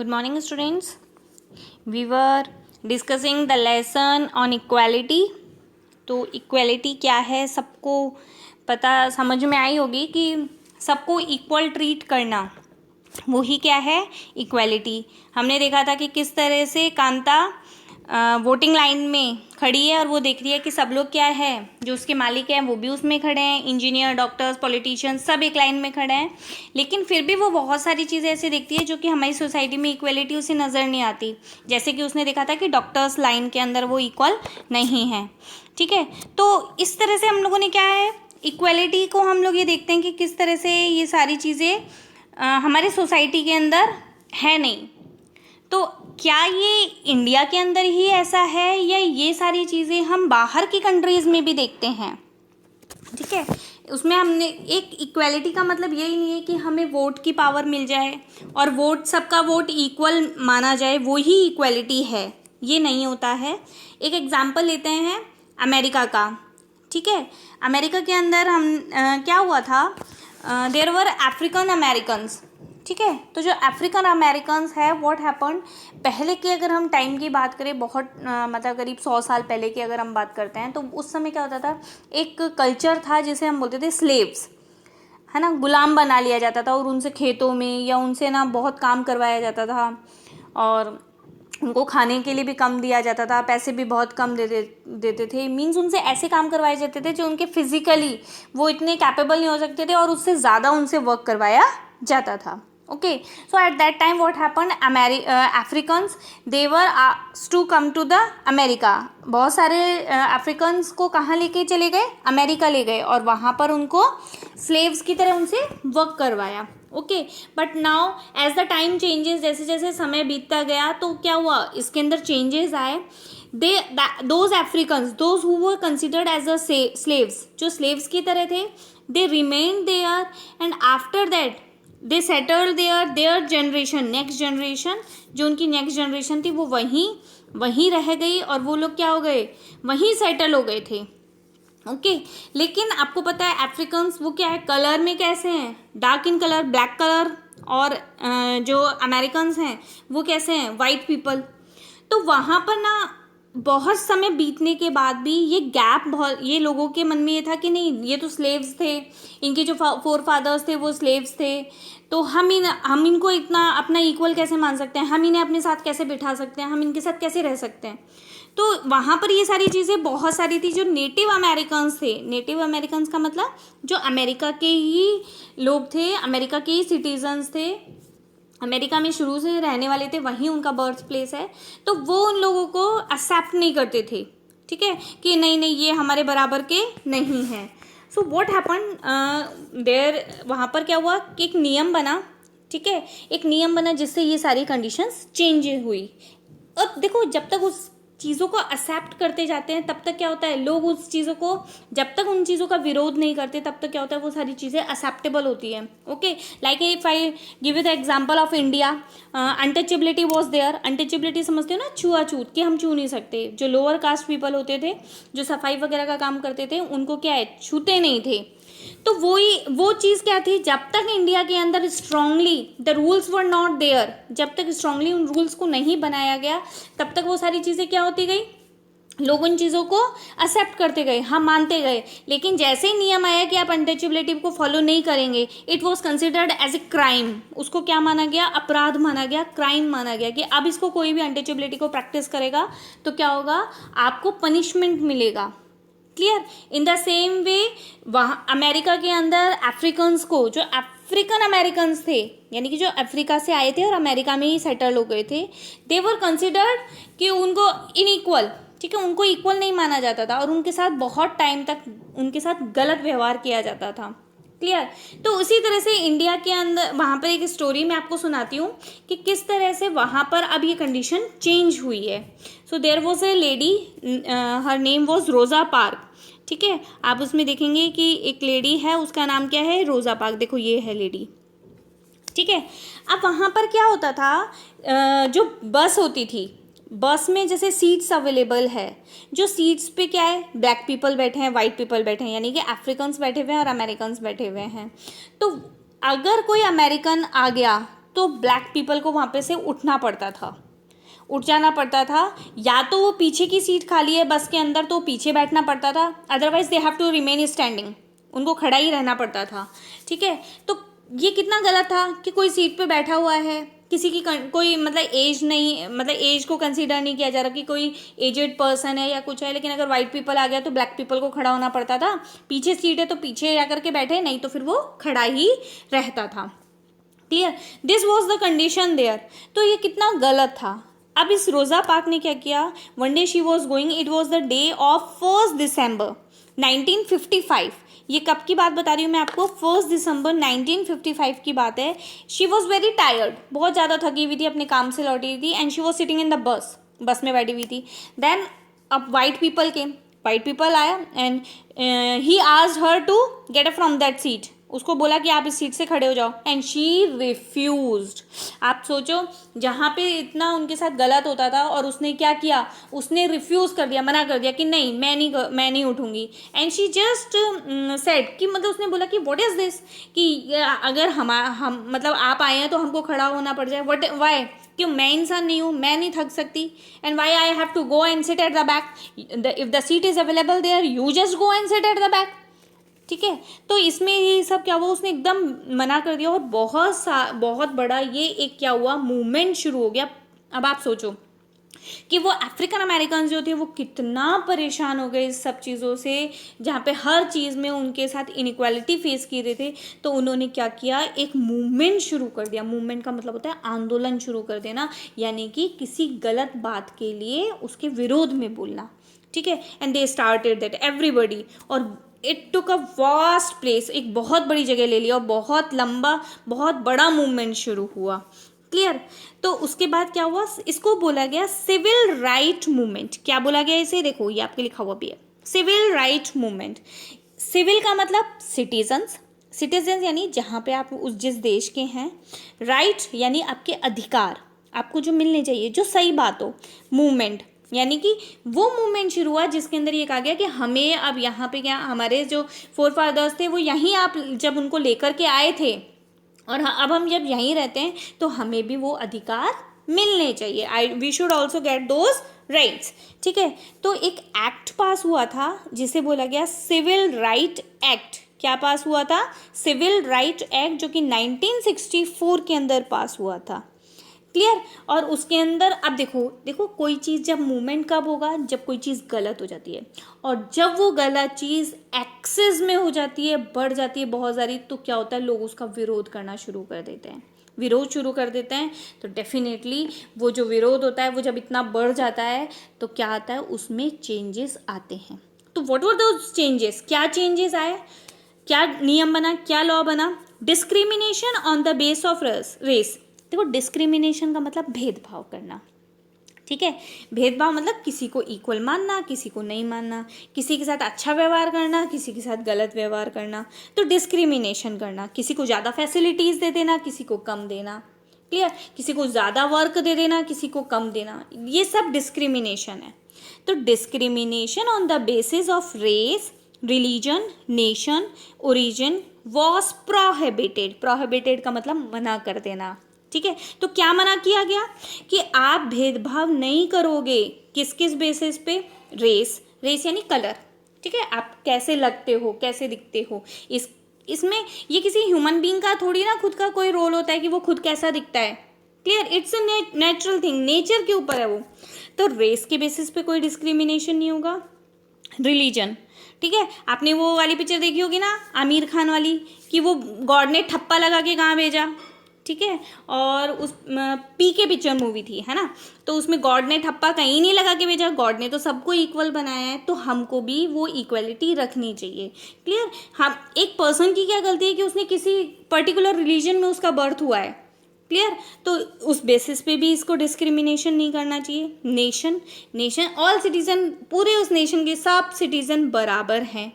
Good morning, students. We were discussing the lesson on equality. तो equality क्या है सबको पता समझ में आई होगी कि सबको इक्वल ट्रीट करना वही क्या है इक्वलिटी। हमने देखा था कि किस तरह से कांता वोटिंग लाइन में खड़ी है और वो देख रही है कि सब लोग क्या है जो उसके मालिक हैं वो भी उसमें खड़े हैं, इंजीनियर, डॉक्टर्स, पॉलिटिशियंस सब एक लाइन में खड़े हैं। लेकिन फिर भी वो बहुत सारी चीज़ें ऐसे देखती है जो कि हमारी सोसाइटी में इक्वलिटी उसे नज़र नहीं आती। जैसे कि उसने देखा था कि डॉक्टर्स लाइन के अंदर वो इक्वल नहीं है। ठीक है, तो इस तरह से हम लोगों ने क्या है इक्वलिटी को हम लोग ये देखते हैं कि किस तरह से ये सारी चीज़ें हमारे सोसाइटी के अंदर है नहीं। तो क्या ये इंडिया के अंदर ही ऐसा है या ये सारी चीज़ें हम बाहर की कंट्रीज़ में भी देखते हैं? ठीक है, उसमें हमने एक इक्वलिटी का मतलब यही नहीं है कि हमें वोट की पावर मिल जाए और वोट सबका वोट इक्वल माना जाए वो ही इक्वलिटी है, ये नहीं होता है। एक एग्जांपल लेते हैं अमेरिका का। ठीक है, अमेरिका के अंदर क्या हुआ था, देयर वर अफ्रीकन अमेरिकन्स। ठीक है, तो जो अफ्रीकन अमेरिकन्स है व्हाट हैपन, पहले के अगर हम टाइम की बात करें बहुत मतलब करीब 100 साल पहले की अगर हम बात करते हैं तो उस समय क्या होता था, एक कल्चर था जिसे हम बोलते थे स्लेव्स, है ना, गुलाम बना लिया जाता था और उनसे खेतों में या उनसे ना बहुत काम करवाया जाता था और उनको खाने के लिए भी कम दिया जाता था, पैसे भी बहुत कम देते थे। मीन्स उनसे ऐसे काम करवाए जाते थे जो उनके फिजिकली वो इतने कैपेबल नहीं हो सकते थे और उससे ज़्यादा उनसे वर्क करवाया जाता था। Okay, so at that time what happen, Africans they were to come to the America. बहुत सारे अफ्रीकन्स को कहाँ लेके चले गए, अमेरिका ले गए और वहाँ पर उनको स्लेव्स की तरह उनसे वर्क करवाया। Okay, but now as the time changes, जैसे जैसे समय बीतता गया तो क्या हुआ, इसके अंदर चेंजेस आए। Those Africans those who were considered as a slaves, जो स्लेव्स की तरह थे, they remain there and after that they settle there generation, next generation, जो उनकी नेक्स्ट जनरेशन थी वो वहीं रह गई और वो लोग क्या हो गए, वहीं सेटल हो गए थे। ओके, लेकिन आपको पता है अफ्रीकन्स वो क्या है, कलर में कैसे हैं, dark in colour, black colour, और जो अमेरिकन्स हैं वो कैसे हैं, वाइट पीपल। तो वहाँ पर ना बहुत समय बीतने के बाद भी ये गैप बहुत, ये लोगों के मन में ये था कि नहीं ये तो स्लेव्स थे, इनके जो फोर फादर्स थे वो स्लेव्स थे, तो हम इनको इतना अपना इक्वल कैसे मान सकते हैं, हम इन्हें अपने साथ कैसे बिठा सकते हैं, हम इनके साथ कैसे रह सकते हैं। तो वहाँ पर ये सारी चीज़ें बहुत सारी थी। जो नेटिव अमेरिकन्स थे, नेटिव अमेरिकन्स का मतलब जो अमेरिका के ही लोग थे, अमेरिका के ही सिटीजन्स थे, अमेरिका में शुरू से रहने वाले थे, वहीं उनका बर्थ प्लेस है, तो वो उन लोगों को एक्सेप्ट नहीं करते थे। ठीक है, कि नहीं नहीं ये हमारे बराबर के नहीं हैं। सो व्हाट हैपन देयर, वहाँ पर क्या हुआ कि एक नियम बना। ठीक है, एक नियम बना जिससे ये सारी कंडीशंस चेंज हुई। अब देखो जब तक उस चीज़ों को एक्सेप्ट करते जाते हैं तब तक क्या होता है, लोग उस चीज़ों को, जब तक उन चीज़ों का विरोध नहीं करते तब तक क्या होता है, वो सारी चीज़ें एक्सेप्टेबल होती है। Okay, like if I give you the example of India, untouchability was there. Untouchability समझते हो ना, छुआछूत, कि हम छू नहीं सकते। जो लोअर कास्ट पीपल होते थे, जो सफाई वगैरह का काम करते थे, उनको क्या है, छूते नहीं थे। तो वो चीज़ क्या थी, जब तक इंडिया के अंदर strongly the rules were not there, जब तक स्ट्रांगली उन रूल्स को नहीं बनाया गया तब तक वो सारी चीज़ें क्या होती गई, लोग उन चीज़ों को एक्सेप्ट करते गए, हम मानते गए। लेकिन जैसे ही नियम आया कि आप अनटचेबिलिटी को फॉलो नहीं करेंगे, it was considered as a crime, उसको क्या माना गया, अपराध माना गया, क्राइम माना गया, कि अब इसको कोई भी अनटचेबिलिटी को प्रैक्टिस करेगा तो क्या होगा, आपको पनिशमेंट मिलेगा। Clear, in the same way वहाँ अमेरिका के अंदर अफ्रीकन्स को, जो अफ्रीकन अमेरिकन्स थे, यानी कि जो अफ्रीका से आए थे और अमेरिका में ही सेटल हो गए थे, दे वर कंसिडर्ड कि उनको इनइक्वल, ठीक है, उनको इक्वल नहीं माना जाता था और उनके साथ बहुत टाइम तक उनके साथ गलत व्यवहार किया जाता था। क्लियर, तो उसी तरह से इंडिया के अंदर वहाँ पर एक स्टोरी मैं आपको सुनाती हूँ कि किस तरह से वहाँ पर अब ये कंडीशन चेंज हुई है। So there was a lady, her name was Rosa Park. ठीक है, आप उसमें देखेंगे कि एक लेडी है, उसका नाम क्या है, रोज़ा पार्क। देखो ये है लेडी। ठीक है, अब वहाँ पर क्या होता था, जो बस होती थी, बस में जैसे सीट्स अवेलेबल है, जो सीट्स पे क्या है, ब्लैक पीपल बैठे हैं, वाइट पीपल बैठे हैं, यानी कि अफ्रीकन्स बैठे हुए हैं और अमेरिकन्स बैठे हुए हैं। तो अगर कोई अमेरिकन आ गया तो ब्लैक पीपल को वहाँ पे से उठना पड़ता था, उठ जाना पड़ता था। या तो वो पीछे की सीट खाली है बस के अंदर तो पीछे बैठना पड़ता था, otherwise they have to remain standing, उनको खड़ा ही रहना पड़ता था। ठीक है, तो ये कितना गलत था कि कोई सीट पे बैठा हुआ है, किसी की कोई मतलब एज नहीं, मतलब एज को कंसीडर नहीं किया जा रहा कि कोई एजेड पर्सन है या कुछ है, लेकिन अगर वाइट पीपल आ गया तो ब्लैक पीपल को खड़ा होना पड़ता था। पीछे सीट है तो पीछे जा करके बैठे, नहीं तो फिर वो खड़ा ही रहता था। Clear, this was the condition there. तो ये कितना गलत था। अब इस रोज़ा पार्क ने क्या किया, one day she was going, it was the day of 1 दिसंबर 1955। ये कब की बात बता रही हूँ मैं आपको, 1 दिसंबर 1955 की बात है। शी वॉज वेरी टायर्ड, बहुत ज़्यादा थकी हुई थी, अपने काम से लौटी हुई थी, and she was sitting in the bus, bus में बैठी हुई थी। देन अब white people came, white people आया and he asked her to get up from that seat, उसको बोला कि आप इस सीट से खड़े हो जाओ, एंड शी रिफ्यूज्ड। आप सोचो, जहाँ पे इतना उनके साथ गलत होता था और उसने क्या किया, उसने रिफ्यूज़ कर दिया, मना कर दिया कि नहीं मैं नहीं उठूंगी। एंड शी जस्ट सेड कि मतलब उसने बोला कि व्हाट इज़ दिस, कि अगर हम मतलब आप आए हैं तो हमको खड़ा होना पड़ जाए, व्हाट वाई, क्यों, मैं इंसान नहीं हूँ, मैं नहीं थक सकती, and why I have to go and sit at the back, if the seat is available there you just go and sit at the back. ठीक है, तो इसमें ये सब क्या हुआ, उसने एकदम मना कर दिया और बहुत बड़ा ये एक क्या हुआ, मूवमेंट शुरू हो गया। अब आप सोचो कि वो अफ्रीकन अमेरिकन जो थे वो कितना परेशान हो गए इस सब चीज़ों से, जहाँ पे हर चीज़ में उनके साथ इनइक्वालिटी फेस की रहे थे। तो उन्होंने क्या किया, एक मूवमेंट शुरू कर दिया। मूवमेंट का मतलब होता है आंदोलन शुरू कर देना, यानी कि किसी गलत बात के लिए उसके विरोध में बोलना। ठीक है, and they started that everybody, और it took a vast place, एक बहुत बड़ी जगह ले लिया और बहुत लंबा बहुत बड़ा मूवमेंट शुरू हुआ। क्लियर, तो उसके बाद क्या हुआ, इसको बोला गया सिविल राइट मूवमेंट। क्या बोला गया इसे, देखो ये आपके लिखा हुआ भी है, सिविल राइट मूवमेंट। सिविल का मतलब सिटीजन्स, सिटीजन्स यानी जहाँ पे आप उस जिस देश के हैं, राइट यानी आपके अधिकार, आपको जो मिलने चाहिए, जो सही बात हो। मूवमेंट यानी कि वो मूवमेंट शुरू हुआ जिसके अंदर ये कहा गया कि हमें अब यहाँ पे क्या, हमारे जो फोर फादर्स थे वो यहीं आप जब उनको लेकर के आए थे और अब हम जब यहीं रहते हैं तो हमें भी वो अधिकार मिलने चाहिए, we should also get those rights. ठीक है, तो एक एक्ट पास हुआ था जिसे बोला गया सिविल राइट एक्ट। क्या पास हुआ था, सिविल राइट एक्ट, जो कि 1964 के अंदर पास हुआ था। क्लियर, और उसके अंदर अब देखो कोई चीज़ जब मूवमेंट कब होगा, जब कोई चीज़ गलत हो जाती है, और जब वो गलत चीज़ एक्सेस में हो जाती है, बढ़ जाती है बहुत सारी, तो क्या होता है, लोग उसका विरोध करना शुरू कर देते हैं, विरोध शुरू कर देते हैं। तो डेफिनेटली वो जो विरोध होता है वो जब इतना बढ़ जाता है तो क्या आता है, उसमें चेंजेस आते हैं। तो व्हाट वर दोज चेंजेस, क्या चेंजेस आए, क्या नियम बना, क्या लॉ बना, discrimination on the base of race. देखो, डिस्क्रिमिनेशन का मतलब भेदभाव करना। ठीक है, भेदभाव मतलब किसी को इक्वल मानना, किसी को नहीं मानना, किसी के साथ अच्छा व्यवहार करना, किसी के साथ गलत व्यवहार करना। तो डिस्क्रिमिनेशन करना, किसी को ज़्यादा फैसिलिटीज़ दे देना, किसी को कम देना। क्लियर, किसी को ज़्यादा वर्क दे देना, किसी को कम देना, ये सब डिस्क्रिमिनेशन है। तो discrimination on the basis of race, religion, nation, origin was prohibited. Prohibited का मतलब मना कर देना। ठीक है, तो क्या मना किया गया कि आप भेदभाव नहीं करोगे, किस किस बेसिस पे, रेस, रेस यानी कलर। ठीक है, आप कैसे लगते हो, कैसे दिखते हो, इसमें ये किसी ह्यूमन बीइंग का थोड़ी ना खुद का कोई रोल होता है कि वो खुद कैसा दिखता है। Clear, it's a natural thing, nature के ऊपर है वो। तो रेस के बेसिस पे कोई डिस्क्रिमिनेशन नहीं होगा। रिलीजन, ठीक है, आपने वो वाली पिक्चर देखी होगी ना आमिर खान वाली, कि वो गॉड ने ठप्पा लगा के कहाँ भेजा। ठीक है, और उस पीके पिक्चर मूवी थी, है ना, तो उसमें गॉड ने ठप्पा कहीं नहीं लगा के भेजा, गॉड ने तो सबको इक्वल बनाया है, तो हमको भी वो इक्वलिटी रखनी चाहिए। क्लियर, हम एक पर्सन की क्या गलती है कि उसने किसी पर्टिकुलर रिलीजन में उसका बर्थ हुआ है। क्लियर, तो उस बेसिस पे भी इसको डिस्क्रिमिनेशन नहीं करना चाहिए। नेशन, नेशन ऑल सिटीजन, पूरे उस नेशन के सब सिटीजन बराबर हैं।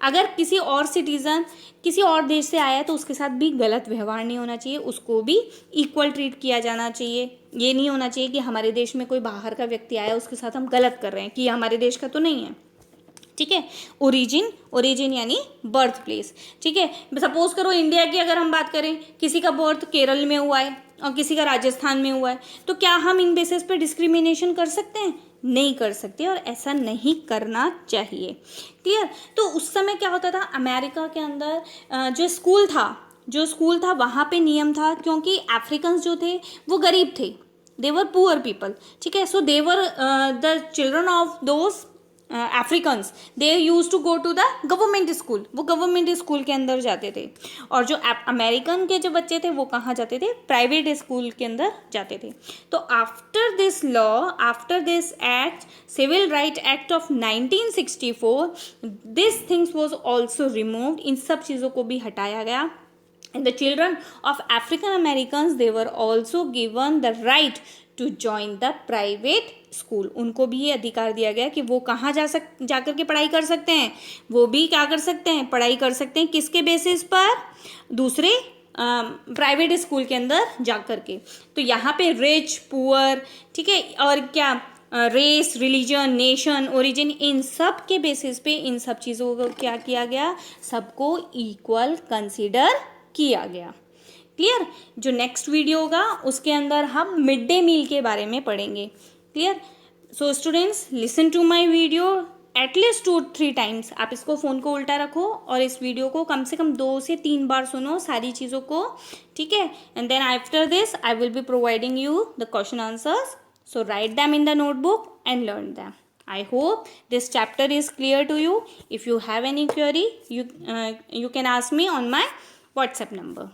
अगर किसी और सिटीजन किसी और देश से आया है तो उसके साथ भी गलत व्यवहार नहीं होना चाहिए, उसको भी इक्वल ट्रीट किया जाना चाहिए। ये नहीं होना चाहिए कि हमारे देश में कोई बाहर का व्यक्ति आया उसके साथ हम गलत कर रहे हैं, कि हमारे देश का तो नहीं है। ठीक है, ओरिजिन, ओरिजिन यानी बर्थ प्लेस। ठीक है, सपोज करो इंडिया की अगर हम बात करें, किसी का बर्थ केरल में हुआ है, और किसी का राजस्थान में हुआ है, तो क्या हम इन बेसिस पे डिस्क्रिमिनेशन कर सकते हैं? नहीं कर सकते, और ऐसा नहीं करना चाहिए। क्लियर? तो उस समय क्या होता था अमेरिका के अंदर, जो स्कूल था वहाँ पे नियम था, क्योंकि अफ्रीकन्स जो थे वो गरीब थे, दे वर पुअर पीपल, ठीक है। So they were the children of those Africans, they use to go to the government school, वो गवर्नमेंट स्कूल के अंदर जाते थे। और जो अमेरिकन के जो बच्चे थे वो कहाँ जाते थे? प्राइवेट स्कूल के अंदर जाते थे। तो after this law, after this act, civil right act of 1964, this things was also removed, इन सब चीज़ों को भी हटाया गया। And the children of African Americans, they were also given the right to join the private school. उनको भी ये अधिकार दिया गया कि वो कहाँ जाकर के पढ़ाई कर सकते हैं, वो भी क्या कर सकते हैं? पढ़ाई कर सकते हैं। किसके बेसिस पर? दूसरे प्राइवेट स्कूल के अंदर जाकर के। तो यहाँ पे रिच, पुअर, ठीक है, और क्या रेस, रिलीजन, नेशन, ओरिजिन, इन सब के बेसिस पे इन सब चीज़ों को क्या किया गया? सबको इक्वल कंसिडर किया गया। क्लियर? जो नेक्स्ट वीडियो होगा उसके अंदर हम मिड डे मील के बारे में पढ़ेंगे। Clear? So students, listen to my video at least 2-3 times. आप इसको फ़ोन को उल्टा रखो और इस वीडियो को कम से कम 2 से 3 बार सुनो, सारी चीज़ों को, ठीक है। And then after this I will be providing you the question answers, so write them in the notebook and learn them. I hope this chapter is clear to you. If you have any query, you can ask me on my WhatsApp number.